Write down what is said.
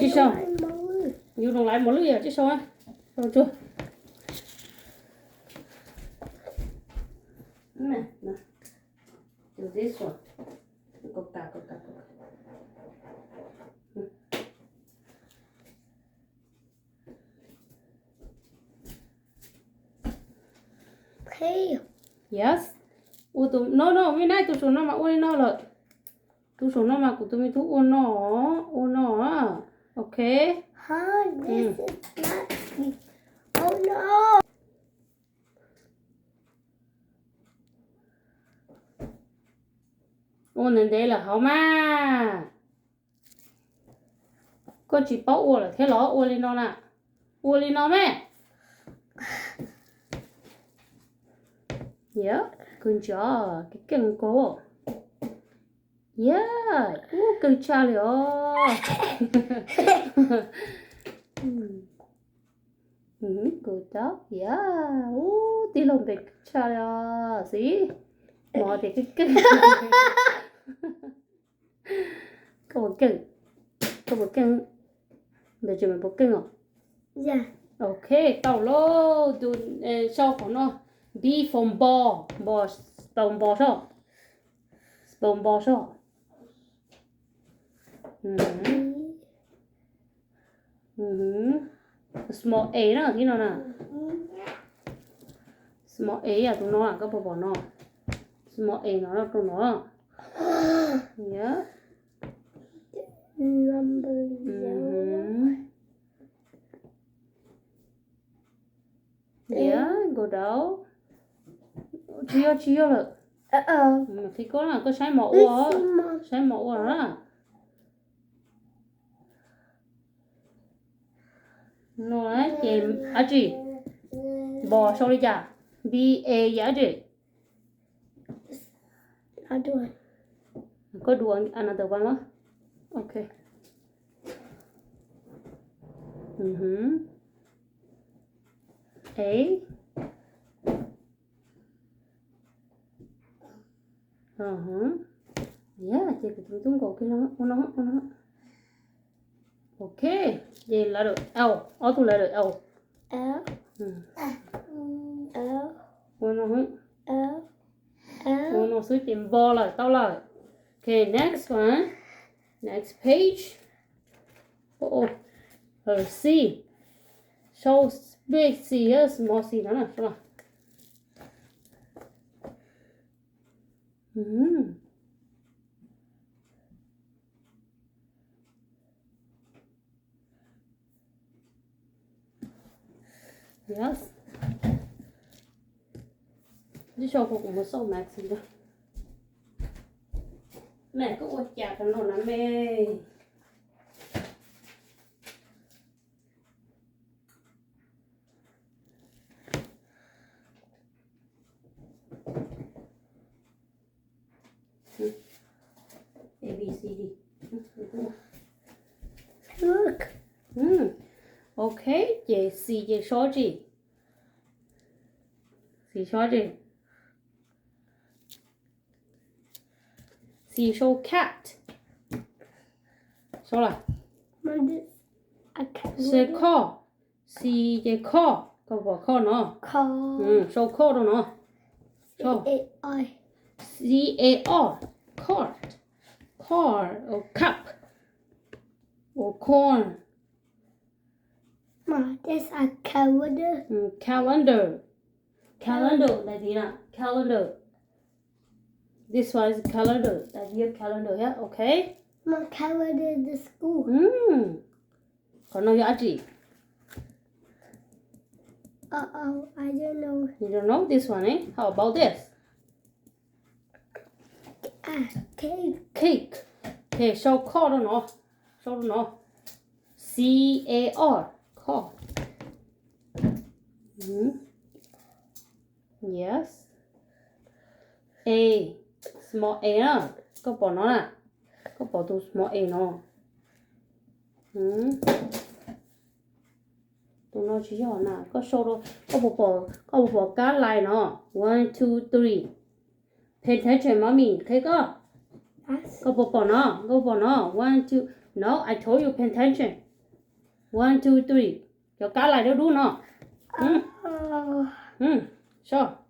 chứ sao you don't like món lưỡi à chứ sao á rồi chưa nè nè do this one cột cà Okay. yes no với nay tụi nó mà uống nó rồi tụi nó mà của tụi mình thuốc uống nó okay Huh, this is nasty. Oh no. uống đến đây là hảo mà có chỉ bảo uống là thế đó uống lên nó nè uống lên nó mẹ yeah good job cái cưng cô yeah good job good job yeah tí lông thì good job see mò thì cái cưng có một cưng bây giờ mình có cưng không Yeah. okay tao lô tụi sau của nó B from ball sao bông bò sao small A đó thế nào nè small A à tụi nó là các bộ nó small A nó là tụi nó nhớ Number zero. Yeah, go down. Chia là. Thì có là có sai mẫu đó. Nó đấy, chìm à chị. Bò sau đi chả. B A giá chị. Another one. Có đùa another one đó. Okay. A. Yeah, chị cũng tung cổ cái nó. Okay, vậy là được L. Tụi là được L. Nó suy tìm bò lại tao lại. Okay, next one. Next page. C. So big C here, small C đó nè, sao yes. Đi cho cô cũng một số max gì đó. Mẹ có ôi chà cái nó nè mẹ. A B C D. Look. Okay, J C J số gì? C số gì? C số cat. Số là C call. C J call. Có bỏ call nó. Call. Số call đó nó. Số. C A R. Card. Or cup. Or corn. Ma, that's a calendar. Calendar là gì nào? Calendar. This one is calendar. That here calendar here, okay? Ma, calendar in the school. Còn nó giá trị? I don't know. You don't know this one, eh? How about this? Cake. Okay, so call đó nó. Số đó nó. C A R. Call. Yes. A. Small A đó. Có bỏ nó nè. Có bỏ tụ small A nó. Tụi nó chỉ cho nè. Có số đó. Có bỏ cá lại nó. 1, 2, 3. Pay attention, mommy. Okay, go. Có bỏ nó. 1, No, I told you pay attention. 1, 2, 3. Cho cá lại đó đúng không? Oh. Cho.